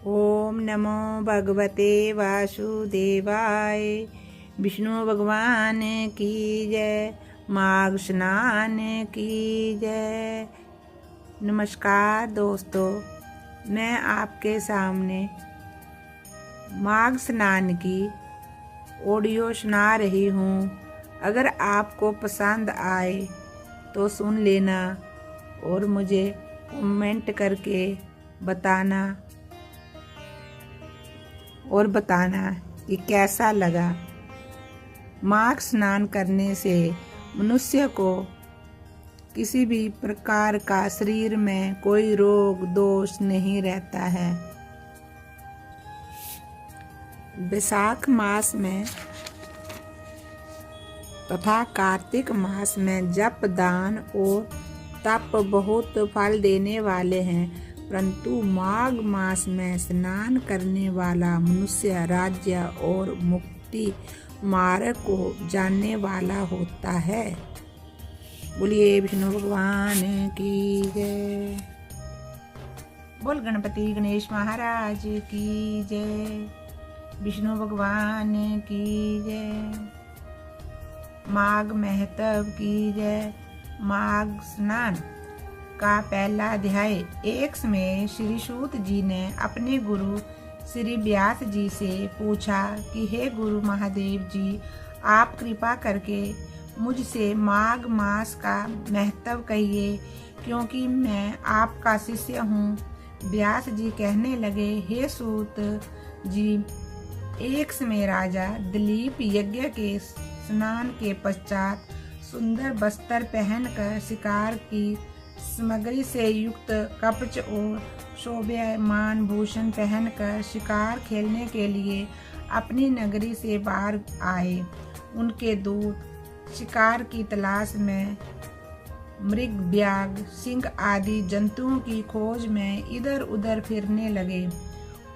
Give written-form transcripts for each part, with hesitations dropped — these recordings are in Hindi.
ओम नमो भगवते वासुदेवाय। विष्णु भगवान की जय। माघ स्नान की जय। नमस्कार दोस्तों, मैं आपके सामने माघ स्नान की ऑडियो सुना रही हूँ। अगर आपको पसंद आए तो सुन लेना और मुझे कमेंट करके बताना कि कैसा लगा। माघ स्नान करने से मनुष्य को किसी भी प्रकार का शरीर में कोई रोग दोष नहीं रहता है। वैशाख मास में तथा कार्तिक मास में जप दान और तप बहुत फल देने वाले हैं, परंतु माघ मास में स्नान करने वाला मनुष्य राज्य और मुक्ति मार्ग को जानने वाला होता है। बोलिए विष्णु भगवान की जय। बोल गणपति गणेश महाराज की जय। विष्णु भगवान की जय। माघ महत्व की जय। माघ स्नान का पहला अध्याय। एक समय श्री सूत जी ने अपने गुरु श्री व्यास जी से पूछा कि हे गुरु महादेव जी, आप कृपा करके मुझसे माघ मास का महत्व कहिए, क्योंकि मैं आपका शिष्य हूँ। व्यास जी कहने लगे, हे सूत जी, एक समय राजा दिलीप यज्ञ के स्नान के पश्चात सुंदर वस्त्र पहनकर शिकार की सामग्री से युक्त कवच और शोभायमान भूषण पहनकर शिकार खेलने के लिए अपनी नगरी से बाहर आए। उनके दूत शिकार की तलाश में मृग, व्याघ्र, सिंह आदि जंतुओं की खोज में इधर उधर फिरने लगे।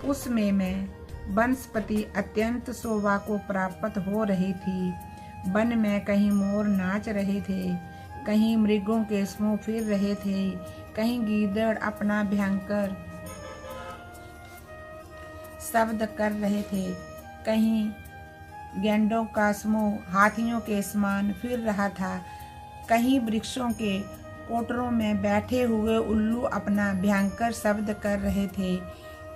उसमें में वनस्पति अत्यंत शोभा को प्राप्त हो रही थी। वन में कहीं मोर नाच रहे थे, कहीं मृगों के समूह फिर रहे थे, कहीं गीदड़ अपना भयंकर शब्द कर रहे थे, कहीं गैंडों का समूह हाथियों के समान फिर रहा था, कहीं वृक्षों के कोटरों में बैठे हुए उल्लू अपना भयंकर शब्द कर रहे थे,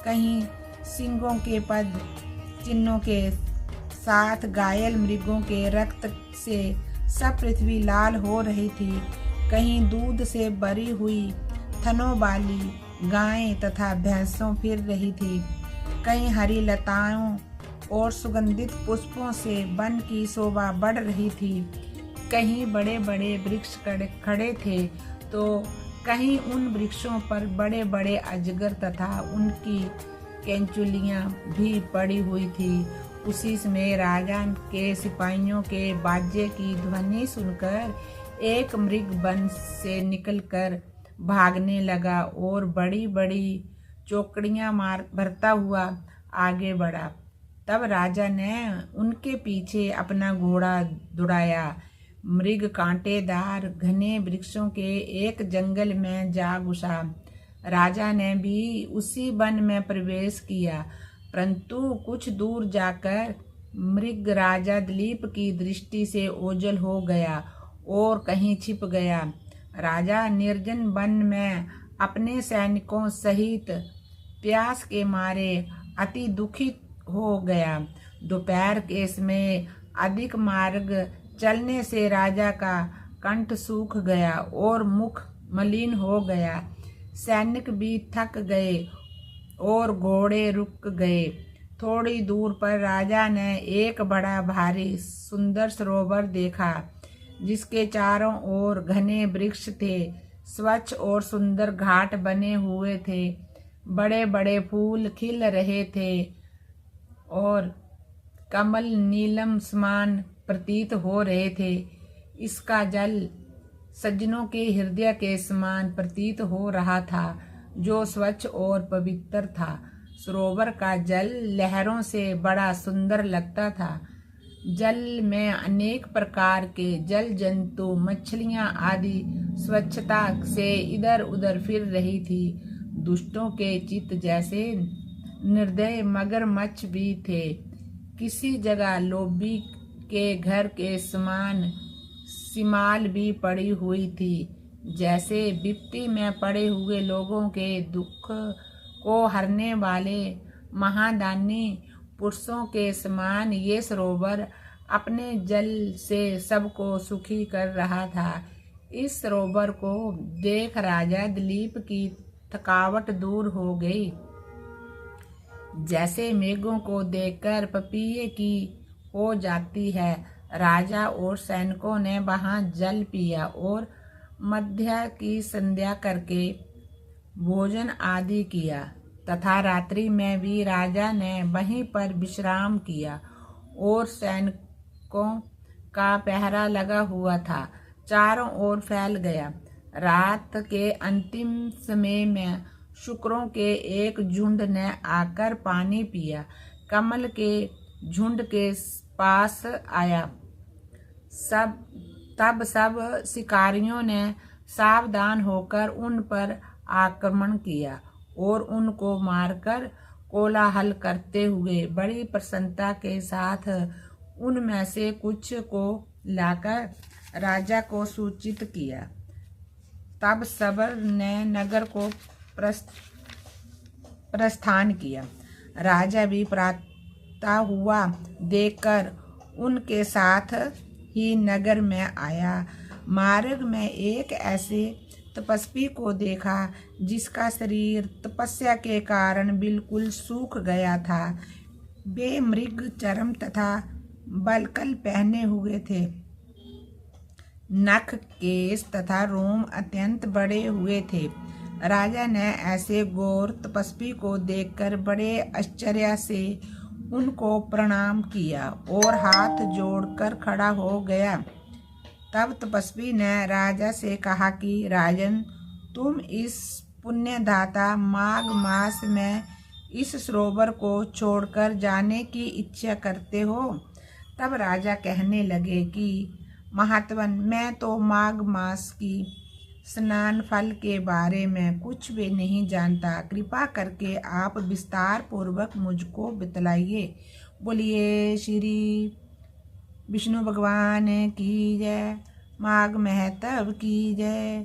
कहीं सिंगों के पद चिन्हों के साथ घायल मृगों के रक्त से सब पृथ्वी लाल हो रही थी, कहीं दूध से भरी हुई थनों वाली गायें तथा भैंसों फिर रही थी, कहीं हरी लताओं और सुगंधित पुष्पों से वन की शोभा बढ़ रही थी, कहीं बड़े बड़े वृक्ष खड़े थे तो कहीं उन वृक्षों पर बड़े बड़े अजगर तथा उनकी केंचुलियां भी पड़ी हुई थी। उसी समय राजा के सिपाहियों के बाजे की ध्वनि सुनकर एक मृग वन से निकलकर भागने लगा और बड़ी बड़ी चौकड़ियां भरता हुआ आगे बढ़ा। तब राजा ने उनके पीछे अपना घोड़ा दौड़ाया। मृग कांटेदार घने वृक्षों के एक जंगल में जा घुसा। राजा ने भी उसी वन में प्रवेश किया, परंतु कुछ दूर जाकर मृग राजा दिलीप की दृष्टि से ओझल हो गया और कहीं छिप गया। राजा निर्जन वन में अपने सैनिकों सहित प्यास के मारे अति दुखित हो गया। दोपहर के समय अधिक मार्ग चलने से राजा का कंठ सूख गया और मुख मलिन हो गया। सैनिक भी थक गए और घोड़े रुक गए। थोड़ी दूर पर राजा ने एक बड़ा भारी सुंदर सरोवर देखा, जिसके चारों ओर घने वृक्ष थे। स्वच्छ और सुंदर घाट बने हुए थे, बड़े बड़े फूल खिल रहे थे और कमल नीलम समान प्रतीत हो रहे थे। इसका जल सज्जनों के हृदय के समान प्रतीत हो रहा था, जो स्वच्छ और पवित्र था। सरोवर का जल लहरों से बड़ा सुंदर लगता था। जल में अनेक प्रकार के जल जंतु, मछलियां आदि स्वच्छता से इधर उधर फिर रही थी। दुष्टों के चित्त जैसे निर्दय मगरमच्छ भी थे। किसी जगह लोभी के घर के समान सिमाल भी पड़ी हुई थी। जैसे विपत्ति में पड़े हुए लोगों के दुख को हरने वाले महादानी पुरुषों के समान ये सरोवर अपने जल से सबको सुखी कर रहा था। इस सरोवर को देख राजा दिलीप की थकावट दूर हो गई। जैसे मेघों को देखकर पपीहे की हो जाती है। राजा और सैनिकों ने वहां जल पिया और मध्य की संध्या करके भोजन आदि किया तथा रात्रि में भी राजा ने वहीं पर विश्राम किया और सैनिकों का पहरा लगा हुआ था, चारों ओर फैल गया। रात के अंतिम समय में शुक्रों के एक झुंड ने आकर पानी पिया। कमल के झुंड के पास आया। तब सब शिकारियों ने सावधान होकर उन पर आक्रमण किया और उनको मारकर कोलाहल करते हुए बड़ी प्रसन्नता के साथ उनमें से कुछ को लाकर राजा को सूचित किया। तब सबर ने नगर को प्रस्थान किया। राजा भी प्रातः हुआ देखकर उनके साथ ही नगर में आया। मार्ग में एक ऐसे तपस्वी को देखा जिसका शरीर तपस्या के कारण बिल्कुल सूख गया था। वे मृग चर्म तथा बलकल पहने हुए थे। नख, केश तथा रोम अत्यंत बड़े हुए थे। राजा ने ऐसे घोर तपस्वी को देखकर बड़े आश्चर्य से उनको प्रणाम किया और हाथ जोड़कर खड़ा हो गया। तब तपस्वी ने राजा से कहा कि राजन, तुम इस पुण्यदाता माघ मास में इस सरोवर को छोड़कर जाने की इच्छा करते हो। तब राजा कहने लगे कि महात्मन, मैं तो माघ मास की स्नान फल के बारे में कुछ भी नहीं जानता। कृपा करके आप विस्तार पूर्वक मुझको बतलाइए। बोलिए श्री विष्णु भगवान की जय, माघ महतब की जय।